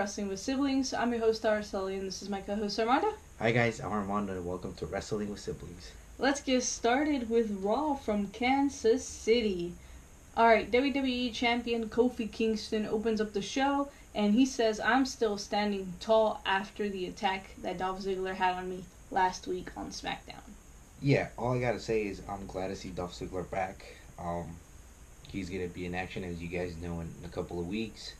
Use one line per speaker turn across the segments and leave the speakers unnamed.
Wrestling with Siblings. I'm your host, Araceli, and this is my co-host, Armando.
Hi guys, I'm Armando and welcome to Wrestling with Siblings.
Let's get started with Raw from Kansas City. Alright, WWE Champion Kofi Kingston opens up the show, and he says, I'm still standing tall after the attack that Dolph Ziggler had on me last week on SmackDown.
Yeah, all I gotta say is I'm glad to see Dolph Ziggler back. He's gonna be in action, as you guys know, in a couple of weeks.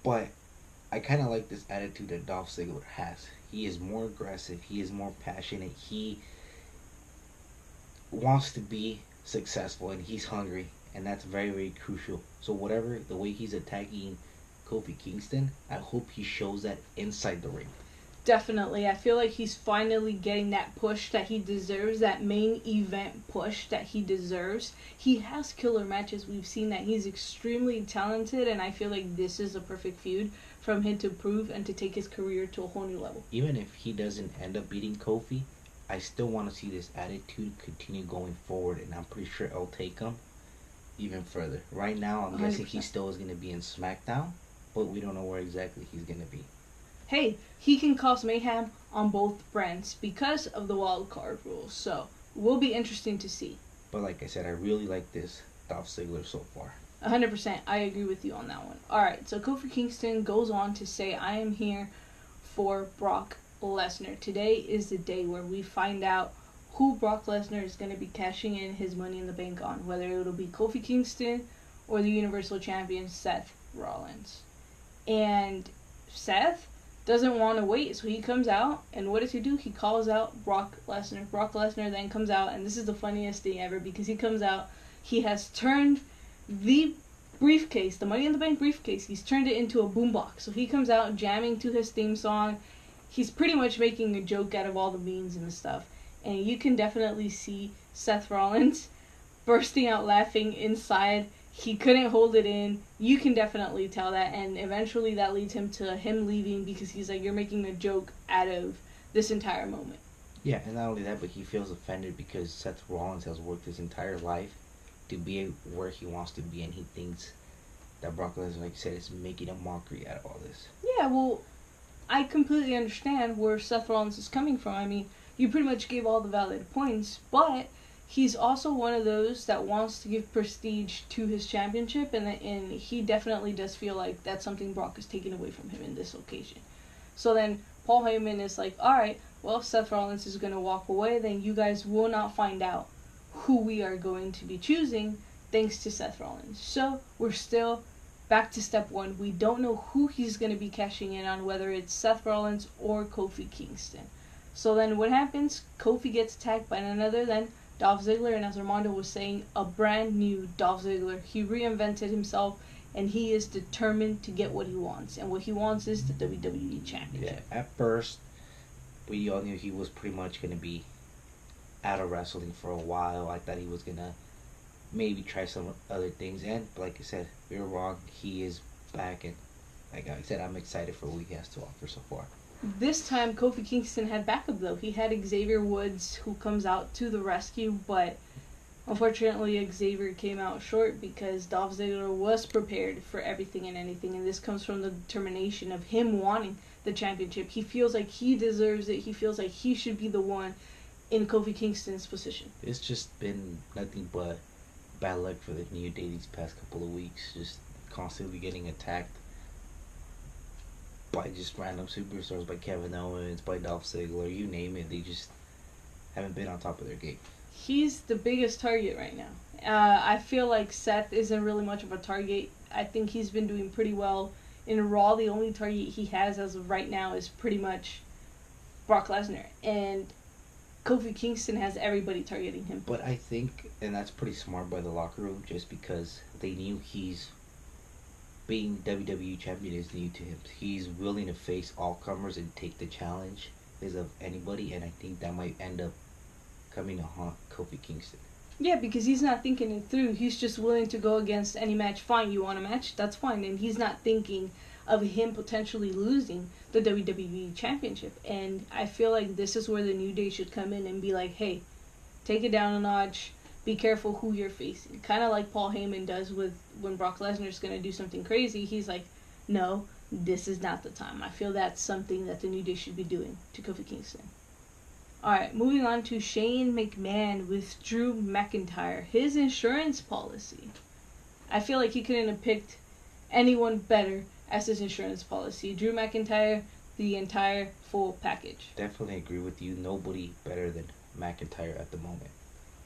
But I kind of like this attitude that Dolph Ziggler has. He is more aggressive. He is more passionate. He wants to be successful, and he's hungry, and that's very, very crucial. So whatever the way he's attacking Kofi Kingston, I hope he shows that inside the ring.
Definitely. I feel like he's finally getting that push that he deserves, that main event push that he deserves. He has killer matches. We've seen that he's extremely talented, and I feel like this is a perfect feud from him to prove and to take his career to a whole new level.
Even if he doesn't end up beating Kofi, I still want to see this attitude continue going forward, and I'm pretty sure it'll take him even further. Right now, I'm guessing
100%.
he still is going to be in SmackDown, but we don't know where exactly he's going to be.
Hey, he can cause mayhem on both brands because of the wild card rules, so will be interesting to see.
But like I said, I really like this Dolph Ziggler so far.
100%, I agree with you on that one. Alright, so Kofi Kingston goes on to say, I am here for Brock Lesnar. Today is the day where we find out who Brock Lesnar is going to be cashing in his Money in the Bank on, whether it'll be Kofi Kingston or the Universal Champion Seth Rollins. And Seth doesn't want to wait, so he comes out, and what does he do? He calls out Brock Lesnar. Brock Lesnar then comes out, and this is the funniest thing ever, because he comes out, he has turned the briefcase, the Money in the Bank briefcase, he's turned it into a boombox. So he comes out jamming to his theme song. He's pretty much making a joke out of all the memes and stuff. And you can definitely see Seth Rollins bursting out laughing inside. He couldn't hold it in. You can definitely tell that. And eventually that leads him to him leaving because he's like, you're making a joke out of this entire moment.
Yeah, and not only that, but he feels offended because Seth Rollins has worked his entire life to be where he wants to be, and he thinks that Brock Lesnar, like I said, is making a mockery out of all this.
Yeah, well, I completely understand where Seth Rollins is coming from. I mean, you pretty much gave all the valid points, but he's also one of those that wants to give prestige to his championship, and he definitely does feel like that's something Brock is taking away from him in this occasion. So then Paul Heyman is like, alright, well, if Seth Rollins is going to walk away, then you guys will not find out who we are going to be choosing thanks to Seth Rollins. So we're still back to step one. We don't know who he's going to be cashing in on, whether it's Seth Rollins or Kofi Kingston. So then what happens? Kofi gets attacked by none other than Dolph Ziggler, and as Armando was saying, a brand new Dolph Ziggler. He reinvented himself, and he is determined to get what he wants. And what he wants is the WWE Championship.
Yeah, at first, we all knew he was pretty much going to be out of wrestling for a while. I thought he was going to maybe try some other things, and like I said, we were wrong. He is back, and like I said, I'm excited for what he has to offer so far.
This time, Kofi Kingston had backup, though. He had Xavier Woods, who comes out to the rescue, but unfortunately, Xavier came out short because Dolph Ziggler was prepared for everything and anything, and this comes from the determination of him wanting the championship. He feels like he deserves it. He feels like he should be the one in Kofi Kingston's position.
It's just been nothing but bad luck for the New Day these past couple of weeks. Just constantly getting attacked by just random superstars, by Kevin Owens, by Dolph Ziggler, you name it. They just haven't been on top of their game.
He's the biggest target right now. I feel like Seth isn't really much of a target. I think he's been doing pretty well in Raw. The only target he has as of right now is pretty much Brock Lesnar. And Kofi Kingston has everybody targeting him.
But I think, and that's pretty smart by the locker room, just because they knew being WWE champion is new to him. He's willing to face all comers and take the challenge as of anybody, and I think that might end up coming to haunt Kofi Kingston.
Yeah, because he's not thinking it through. He's just willing to go against any match. Fine, you want a match? That's fine. And he's not thinking of him potentially losing the WWE Championship. And I feel like this is where the New Day should come in and be like, hey, take it down a notch. Be careful who you're facing. Kind of like Paul Heyman does with when Brock Lesnar's going to do something crazy. He's like, no, this is not the time. I feel that's something that the New Day should be doing to Kofi Kingston. Alright, moving on to Shane McMahon with Drew McIntyre. His insurance policy. I feel like he couldn't have picked anyone better as his insurance policy. Drew McIntyre, the entire full package.
Definitely agree with you. Nobody better than McIntyre at the moment.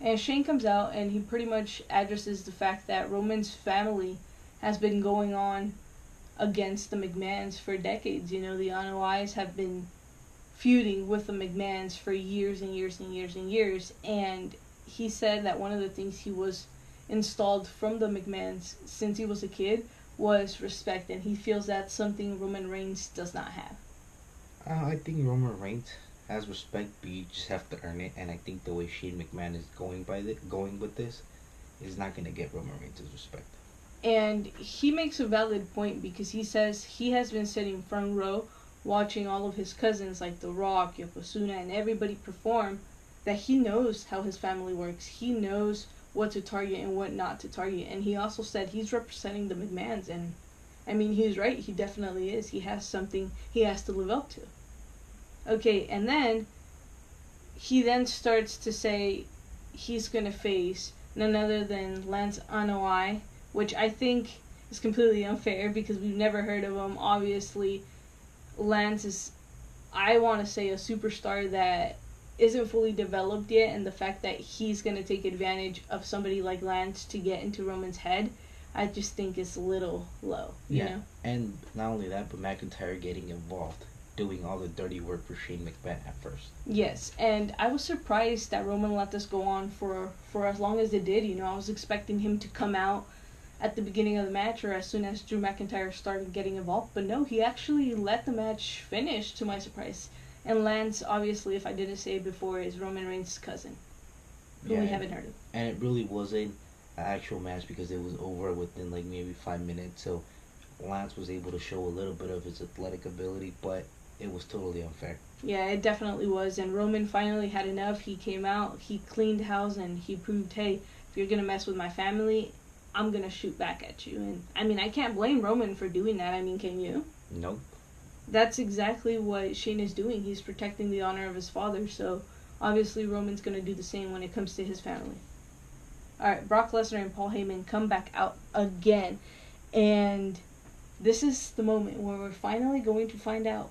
And Shane comes out and he pretty much addresses the fact that Roman's family has been going on against the McMahons for decades. You know, the Anoa'i's have been feuding with the McMahons for years and years and years and years. And he said that one of the things he was installed from the McMahons since he was a kid was respect. And he feels that's something Roman Reigns does not have.
I think Roman Reigns has respect, but you just have to earn it. And I think the way Shane McMahon is going with this is not going to get Roman Reigns' respect.
And he makes a valid point because he says he has been sitting front row watching all of his cousins like The Rock, Yokozuna, and everybody perform, that he knows how his family works. He knows what to target and what not to target. And he also said he's representing the McMahons. And, I mean, he's right. He definitely is. He has something he has to live up to. Okay, and then he then starts to say he's going to face none other than Lance Anoa'i, which I think is completely unfair because we've never heard of him. Obviously, Lance is, I want to say, a superstar that isn't fully developed yet, and the fact that he's going to take advantage of somebody like Lance to get into Roman's head, I just think is a little low, you know?
And not only that, but McIntyre getting involved, doing all the dirty work for Shane McMahon at first.
Yes, and I was surprised that Roman let this go on for as long as it did. You know, I was expecting him to come out at the beginning of the match or as soon as Drew McIntyre started getting involved. But no, he actually let the match finish, to my surprise. And Lance, obviously, if I didn't say it before, is Roman Reigns' cousin, who we haven't heard of.
And it really wasn't an actual match because it was over within like maybe 5 minutes. So Lance was able to show a little bit of his athletic ability, but it was totally unfair.
Yeah, it definitely was. And Roman finally had enough. He came out, he cleaned house, and he proved, hey, if you're going to mess with my family, I'm going to shoot back at you. And, I mean, I can't blame Roman for doing that. I mean, can you?
Nope.
That's exactly what Shane is doing. He's protecting the honor of his father. So, obviously, Roman's going to do the same when it comes to his family. Alright, Brock Lesnar and Paul Heyman come back out again. And this is the moment where we're finally going to find out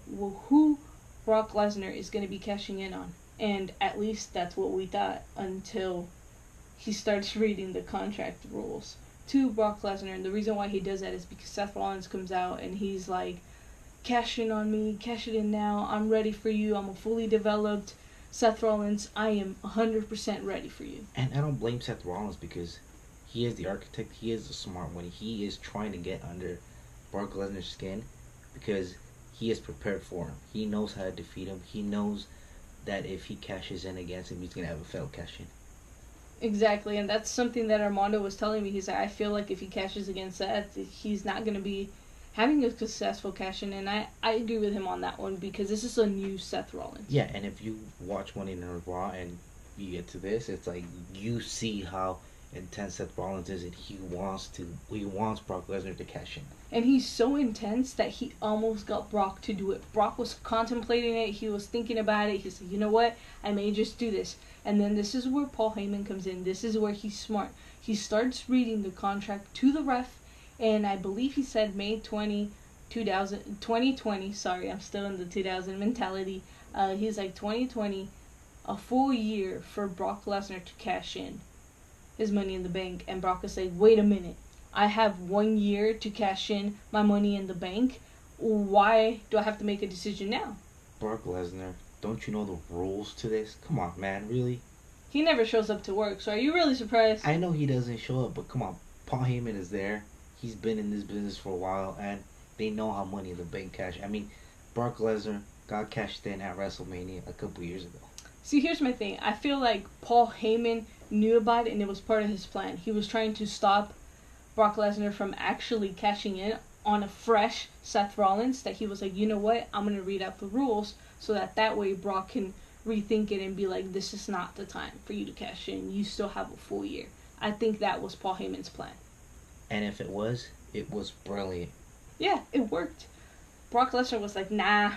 who Brock Lesnar is going to be cashing in on. And at least that's what we thought until he starts reading the contract rules to Brock Lesnar. And the reason why he does that is because Seth Rollins comes out and he's like, cash in on me, cash it in now, I'm ready for you, I'm a fully developed Seth Rollins, I am 100% ready for you.
And I don't blame Seth Rollins because he is the architect, he is the smart one, he is trying to get under Brock Lesnar's skin because he is prepared for him. He knows how to defeat him. He knows that if he cashes in against him, he's going to have a failed cash in.
Exactly, and that's something that Armando was telling me. He's like, I feel like if he cashes against Seth, he's not going to be having a successful cash in, and I agree with him on that one because this is a new Seth Rollins.
Yeah, and if you watch Monday Night Raw and you get to this, it's like you see how intense Seth Rollins is, and he wants Brock Lesnar to cash in.
And he's so intense that he almost got Brock to do it. Brock was contemplating it, he was thinking about it, he said, you know what, I may just do this. And then this is where Paul Heyman comes in. This is where he's smart. He starts reading the contract to the ref, and I believe he said May 2020, sorry, I'm still in the 2000 mentality. He's like 2020, a full year for Brock Lesnar to cash in his Money in the Bank. And Brock is like, wait a minute, I have 1 year to cash in my Money in the Bank. Why do I have to make a decision now?
Brock Lesnar, don't you know the rules to this? Come on, man, really?
He never shows up to work, so are you really surprised?
I know he doesn't show up, but come on, Paul Heyman is there. He's been in this business for a while, and they know how Money in the Bank cash. I mean, Brock Lesnar got cashed in at WrestleMania a couple years ago.
See, here's my thing. I feel like Paul Heyman knew about it, and it was part of his plan. He was trying to stop Brock Lesnar from actually cashing in on a fresh Seth Rollins, that he was like, you know what, I'm going to read out the rules so that way Brock can rethink it and be like, this is not the time for you to cash in. You still have a full year. I think that was Paul Heyman's plan.
And if it was brilliant.
Yeah, it worked. Brock Lesnar was like, nah,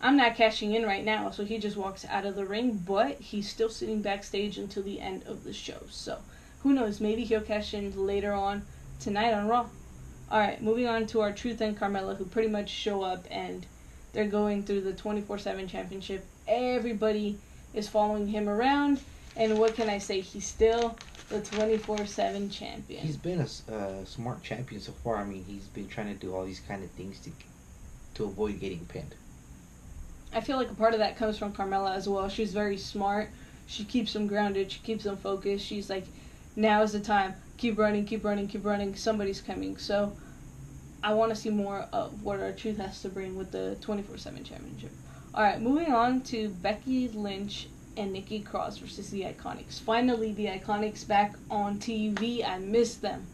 I'm not cashing in right now. So he just walks out of the ring, but he's still sitting backstage until the end of the show. So who knows? Maybe he'll cash in later on tonight on Raw. Alright, moving on to our Truth and Carmella, who pretty much show up and they're going through the 24/7 championship. Everybody is following him around. And what can I say? He's still the 24/7 champion.
He's been a smart champion so far. I mean, he's been trying to do all these kind of things to avoid getting pinned.
I feel like a part of that comes from Carmella as well. She's very smart. She keeps them grounded. She keeps them focused. She's like, now is the time. Keep running, keep running, keep running. Somebody's coming. So I want to see more of what our Truth has to bring with the 24/7 championship. Alright, moving on to Becky Lynch and Nikki Cross versus the Iconics. Finally, the Iconics back on TV. I miss them.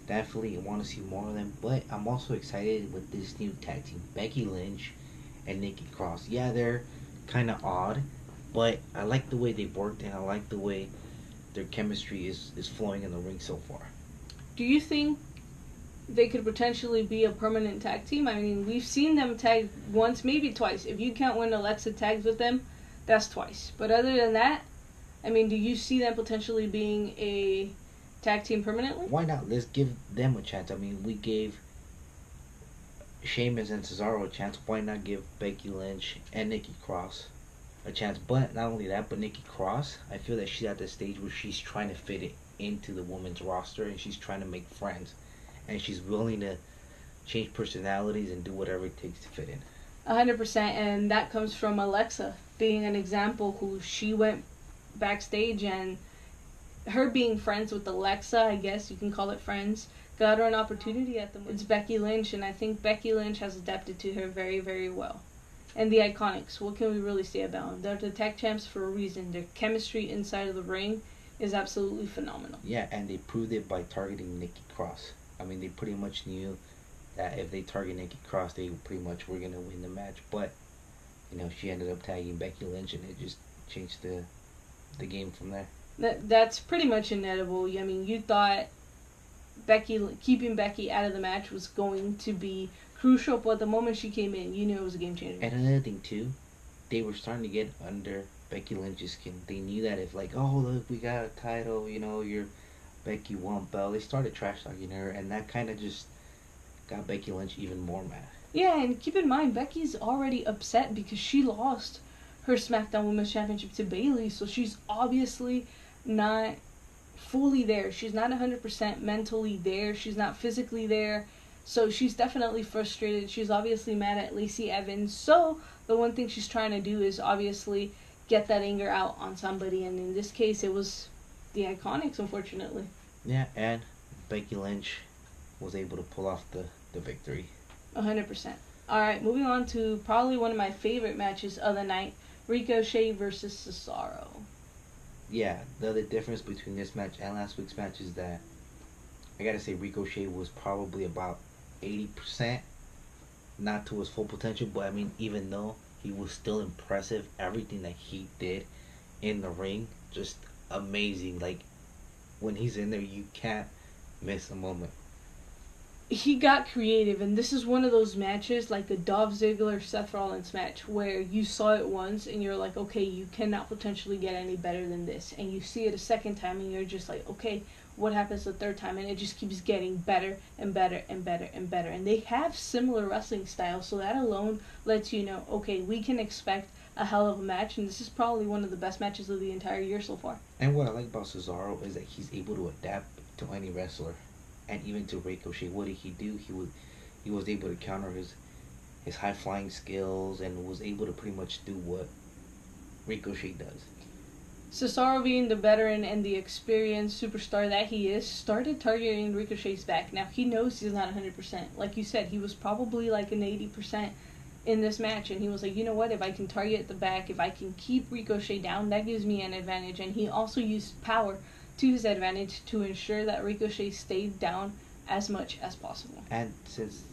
Definitely want to see more of them, but I'm also excited with this new tag team, Becky Lynch and Nikki Cross. Yeah, they're kind of odd, but I like the way they've worked and I like the way their chemistry is flowing in the ring so far.
Do you think they could potentially be a permanent tag team? I mean, we've seen them tag once, maybe twice. If you count when Alexa tags with them, that's twice. But other than that, I mean, do you see them potentially being a tag team permanently?
Why not? Let's give them a chance. I mean, we gave Sheamus and Cesaro a chance. Why not give Becky Lynch and Nikki Cross a chance? But not only that, but Nikki Cross, I feel that she's at the stage where she's trying to fit it into the women's roster and she's trying to make friends. And she's willing to change personalities and do whatever it takes to fit in.
100%, and that comes from Alexa being an example who she went backstage and her being friends with Alexa, I guess you can call it friends, got her an opportunity at the moment. It's Becky Lynch, and I think Becky Lynch has adapted to her very, very well. And the Iconics, what can we really say about them? They're the tag champs for a reason. Their chemistry inside of the ring is absolutely phenomenal.
Yeah, and they proved it by targeting Nikki Cross. I mean, they pretty much knew that if they target Nikki Cross, they pretty much were going to win the match. But, you know, she ended up tagging Becky Lynch, and it just changed the game from there.
That's pretty much inevitable. I mean, you thought keeping Becky out of the match was going to be crucial, but the moment she came in, you knew it was a game changer.
And another thing, too, they were starting to get under Becky Lynch's skin. They knew that if, like, oh, look, we got a title, you know, you're Becky won belt. They started trash talking her, and that kind of just got Becky Lynch even more mad.
Yeah, and keep in mind, Becky's already upset because she lost her SmackDown Women's Championship to Bayley, so she's obviously not fully there. She's not 100% mentally there. She's not physically there. So she's definitely frustrated. She's obviously mad at Lacey Evans. So the one thing she's trying to do is obviously get that anger out on somebody. And in this case, it was the Iconics, unfortunately.
Yeah, and Becky Lynch was able to pull off the victory.
100%. Alright, moving on to probably one of my favorite matches of the night. Ricochet versus Cesaro.
Yeah, the other difference between this match and last week's match is that I gotta say Ricochet was probably about 80%, not to his full potential, but I mean, even though he was still impressive, everything that he did in the ring, just amazing. Like, when he's in there, you can't miss a moment.
He got creative, and this is one of those matches like the Dolph Ziggler Seth Rollins match where you saw it once and you're like, okay, you cannot potentially get any better than this, and you see it a second time and you're just like, okay, what happens the third time? And it just keeps getting better and better and better and better. And they have similar wrestling styles, so that alone lets you know, okay, we can expect a hell of a match, and this is probably one of the best matches of the entire year so far.
And what I like about Cesaro is that he's able to adapt to any wrestler. And even to Ricochet, what did he do? He was able to counter his high flying skills and was able to pretty much do what Ricochet does.
Cesaro, being the veteran and the experienced superstar that he is, started targeting Ricochet's back. Now, he knows he's not 100%. Like you said, he was probably like an 80% in this match, and he was like, you know what, if I can target the back, if I can keep Ricochet down, that gives me an advantage. And he also used power to his advantage to ensure that Ricochet stayed down as much as possible.
And since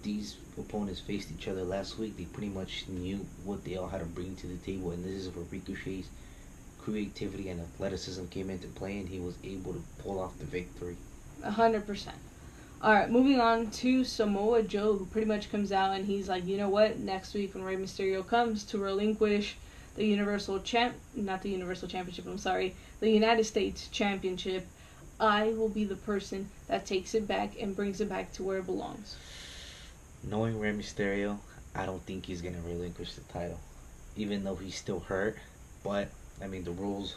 these opponents faced each other last week, they pretty much knew what they all had to bring to the table, and this is where Ricochet's creativity and athleticism came into play, and he was able to pull off the victory.
100%. Alright, moving on to Samoa Joe, who pretty much comes out and he's like, you know what, next week when Rey Mysterio comes to relinquish the the United States Championship, I will be the person that takes it back and brings it back to where it belongs.
Knowing Rey Mysterio, I don't think he's going to relinquish the title. Even though he's still hurt. But, I mean, the rules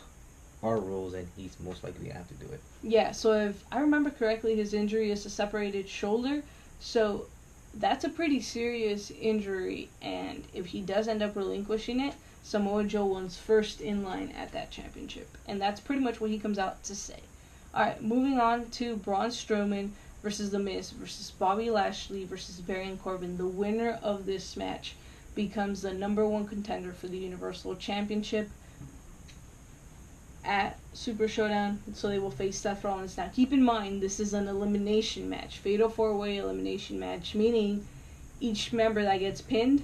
are rules, and he's most likely going to have to do it.
Yeah, so if I remember correctly, his injury is a separated shoulder. So that's a pretty serious injury. And if he does end up relinquishing it, Samoa Joe wins first in line at that championship. And that's pretty much what he comes out to say. Alright, moving on to Braun Strowman versus The Miz versus Bobby Lashley versus Baron Corbin. The winner of this match becomes the number one contender for the Universal Championship at Super Showdown. So they will face Seth Rollins. Now keep in mind, this is an elimination match. Fatal 4-way elimination match, meaning each member that gets pinned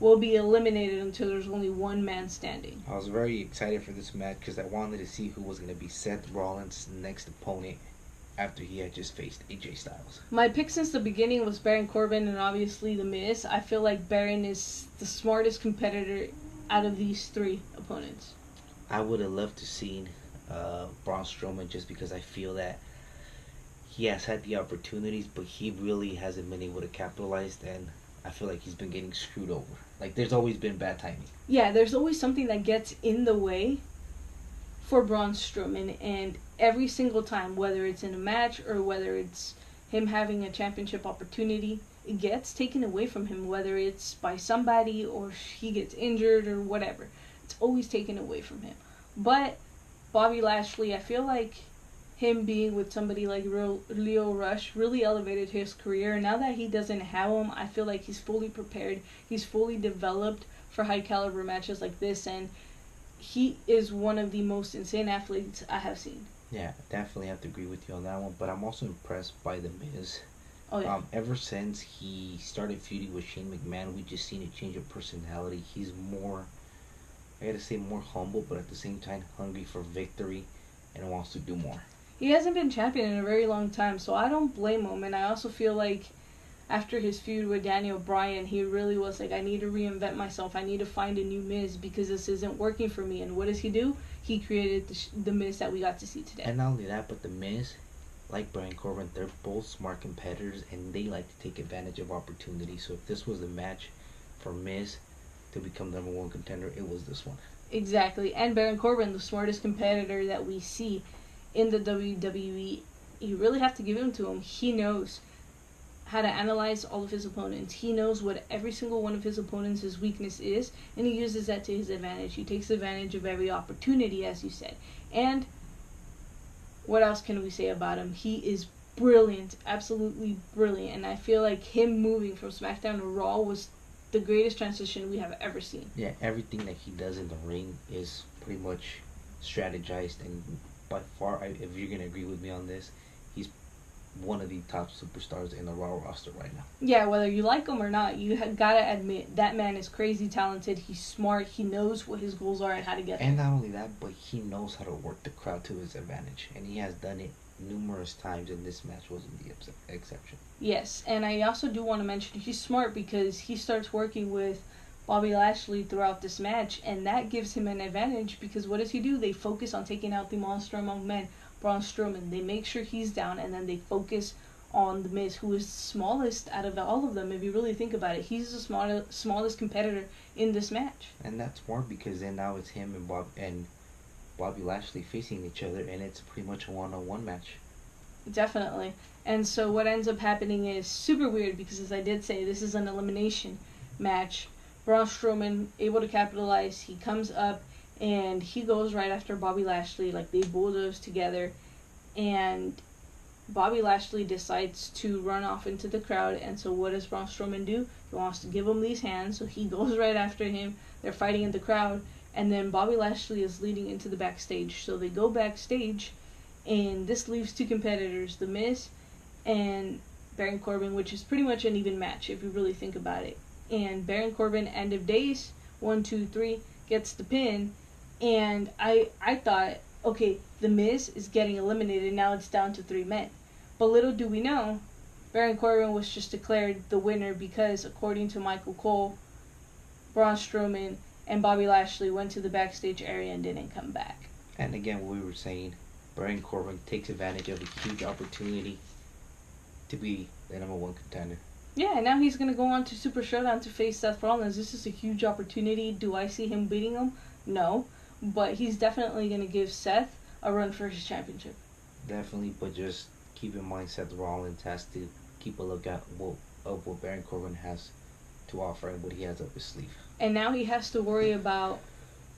will be eliminated until there's only one man standing.
I was very excited for this match because I wanted to see who was going to be Seth Rollins' next opponent after he had just faced AJ Styles.
My pick since the beginning was Baron Corbin and obviously The Miz. I feel like Baron is the smartest competitor out of these three opponents.
I would have loved to seen Braun Strowman just because I feel that he has had the opportunities, but he really hasn't been able to capitalize, and I feel like he's been getting screwed over. Like, there's always been bad timing.
Yeah, there's always something that gets in the way for Braun Strowman, and every single time, whether it's in a match or whether it's him having a championship opportunity, it gets taken away from him, whether it's by somebody or he gets injured or whatever. It's always taken away from him. But Bobby Lashley, I feel like him being with somebody like Leo Rush really elevated his career. Now that he doesn't have him, I feel like he's fully prepared. He's fully developed for high caliber matches like this, and he is one of the most insane athletes I have seen.
Yeah, definitely have to agree with you on that one. But I'm also impressed by The Miz.
Oh, yeah.
Ever since he started feuding with Shane McMahon, we just seen a change of personality. He's more, I gotta say, more humble, but at the same time hungry for victory and wants to do more.
He hasn't been champion in a very long time, so I don't blame him. And I also feel like after his feud with Daniel Bryan, he really was like, I need to reinvent myself. I need to find a new Miz because this isn't working for me. And what does he do? He created the Miz that we got to see today.
And not only that, but The Miz, like Baron Corbin, they're both smart competitors, and they like to take advantage of opportunities. So if this was the match for Miz to become number one contender, it was this one.
Exactly. And Baron Corbin, the smartest competitor that we see in the WWE, you really have to give him to him. He knows how to analyze all of his opponents. He knows what every single one of his opponents' weakness is, and he uses that to his advantage. He takes advantage of every opportunity, as you said. And what else can we say about him? He is brilliant, absolutely brilliant, and I feel like him moving from SmackDown to Raw was the greatest transition we have ever seen.
Yeah, everything that he does in the ring is pretty much strategized, and by far, if you're going to agree with me on this, he's one of the top superstars in the Raw roster right now.
Yeah, whether you like him or not, you gotta admit, that man is crazy talented, he's smart, he knows what his goals are and how to get there.
And not only that, but he knows how to work the crowd to his advantage, and he has done it numerous times, and this match wasn't the exception.
Yes, and I also do want to mention he's smart because he starts working with Bobby Lashley throughout this match, and that gives him an advantage because what does he do? They focus on taking out the monster among men, Braun Strowman. They make sure he's down, and then they focus on The Miz, who is the smallest out of all of them. If you really think about it, he's the smallest competitor in this match.
And that's more because then now it's him and Bobby Lashley facing each other, and it's pretty much a one-on-one match.
Definitely. And so what ends up happening is super weird because, as I did say, this is an elimination match. Braun Strowman able to capitalize. He comes up and he goes right after Bobby Lashley, like they bulldoze together, and Bobby Lashley decides to run off into the crowd, and so what does Braun Strowman do? He wants to give him these hands, so he goes right after him. They're fighting in the crowd, and then Bobby Lashley is leading into the backstage, so they go backstage, and this leaves two competitors, The Miz and Baron Corbin, which is pretty much an even match if you really think about it. And Baron Corbin, end of days, 1, 2, 3, gets the pin. And I thought, okay, The Miz is getting eliminated. Now it's down to 3 men. But little do we know, Baron Corbin was just declared the winner because, according to Michael Cole, Braun Strowman and Bobby Lashley went to the backstage area and didn't come back.
And again, what we were saying, Baron Corbin takes advantage of a huge opportunity to be the number one contender.
Yeah, and now he's going to go on to Super Showdown to face Seth Rollins. This is a huge opportunity. Do I see him beating him? No. But he's definitely going to give Seth a run for his championship.
Definitely, but just keep in mind Seth Rollins has to keep a lookout of what Baron Corbin has to offer and what he has up his sleeve.
And now he has to worry about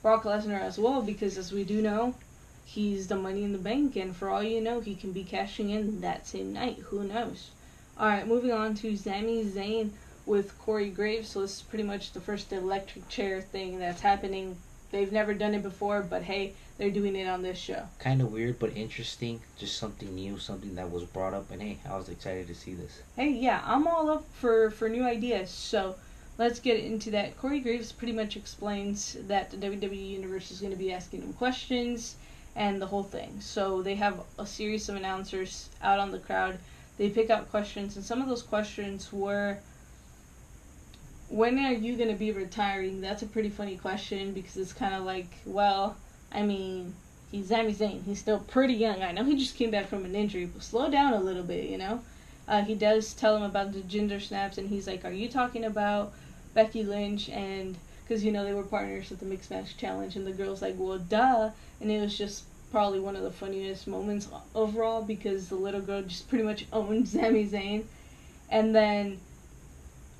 Brock Lesnar as well, because as we do know, he's the Money in the Bank, and for all you know, he can be cashing in that same night. Who knows? Alright, moving on to Sami Zayn with Corey Graves. So this is pretty much the first electric chair thing that's happening. They've never done it before, but hey, they're doing it on this show.
Kind of weird, but interesting. Just something new, something that was brought up, and hey, I was excited to see this.
Hey, yeah, I'm all up for new ideas, so let's get into that. Corey Graves pretty much explains that the WWE Universe is going to be asking him questions and the whole thing. So they have a series of announcers out on the crowd. They pick out questions, and some of those questions were, when are you going to be retiring? That's a pretty funny question, because it's kind of like, well, I mean, he's Sami Zayn. He's still pretty young. I know he just came back from an injury, but slow down a little bit, you know? He does tell him about the gender snaps, and he's like, are you talking about Becky Lynch? And, because, you know, they were partners at the Mixed Match Challenge, and the girl's like, well, duh. And it was just probably one of the funniest moments overall, because the little girl just pretty much owned Sami Zayn. And then,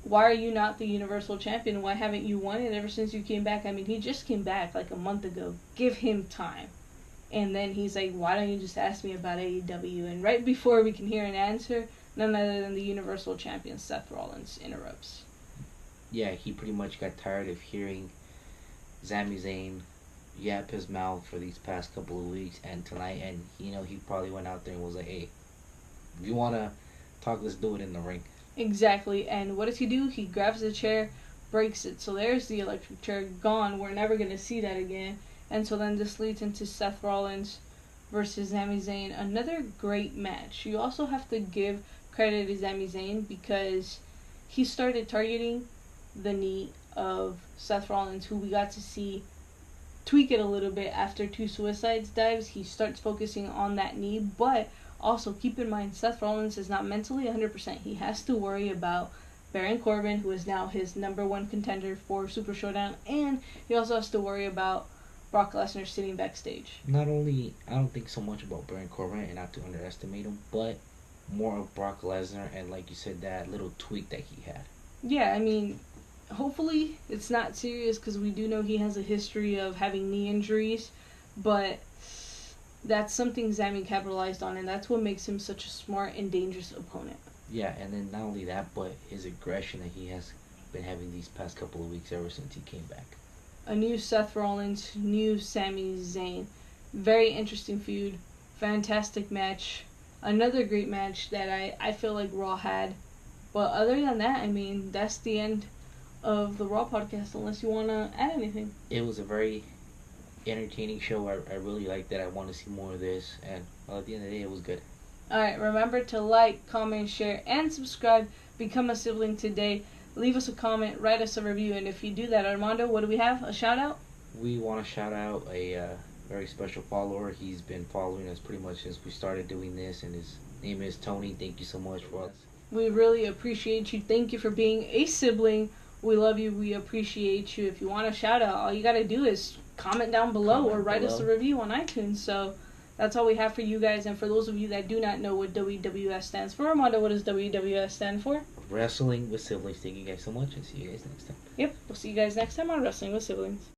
why are you not the Universal Champion? Why haven't you won it ever since you came back? I mean, he just came back like a month ago. Give him time. And then he's like, why don't you just ask me about AEW? And right before we can hear an answer, none other than the Universal Champion Seth Rollins interrupts.
Yeah, he pretty much got tired of hearing Sami Zayn yap his mouth for these past couple of weeks and tonight, and you know, he probably went out there and was like, hey, if you want to talk, let's do it in the ring.
Exactly. And what does he do? He grabs the chair, breaks it. So there's the electric chair gone. We're never going to see that again. And so then this leads into Seth Rollins versus Sami Zayn. Another great match. You also have to give credit to Sami Zayn, because he started targeting the knee of Seth Rollins, who we got to see tweak it a little bit after 2 suicides dives. He starts focusing on that knee, but also keep in mind, Seth Rollins is not mentally 100%. He has to worry about Baron Corbin, who is now his number 1 contender for Super Showdown, and he also has to worry about Brock Lesnar sitting backstage.
Not only, I don't think so much about Baron Corbin, and not to underestimate him, but more of Brock Lesnar, and like you said, that little tweak that he had.
Yeah, I mean, hopefully it's not serious, because we do know he has a history of having knee injuries, but that's something Sami capitalized on, and that's what makes him such a smart and dangerous opponent.
Yeah, and then not only that, but his aggression that he has been having these past couple of weeks ever since he came back.
A new Seth Rollins, new Sami Zayn. Very interesting feud. Fantastic match. Another great match that I feel like Raw had. But other than that, I mean, that's the end of the Raw podcast, unless you want to add anything.
It was a very entertaining show. I really liked it. I want to see more of this, and well, at the end of the day, it was good.
Alright, remember to like, comment, share, and subscribe. Become a sibling today. Leave us a comment, write us a review, and if you do that, Armando, what do we have? A shout out?
We want to shout out a very special follower. He's been following us pretty much since we started doing this, and his name is Tony. Thank you so much for us.
We really appreciate you. Thank you for being a sibling. We love you. We appreciate you. If you want a shout out, all you got to do is comment down below or write us a review on iTunes. So that's all we have for you guys. And for those of you that do not know what WWS stands for, Armando, what does WWS stand for?
Wrestling with Siblings. Thank you guys so much, and see you guys next time.
Yep, we'll see you guys next time on Wrestling with Siblings.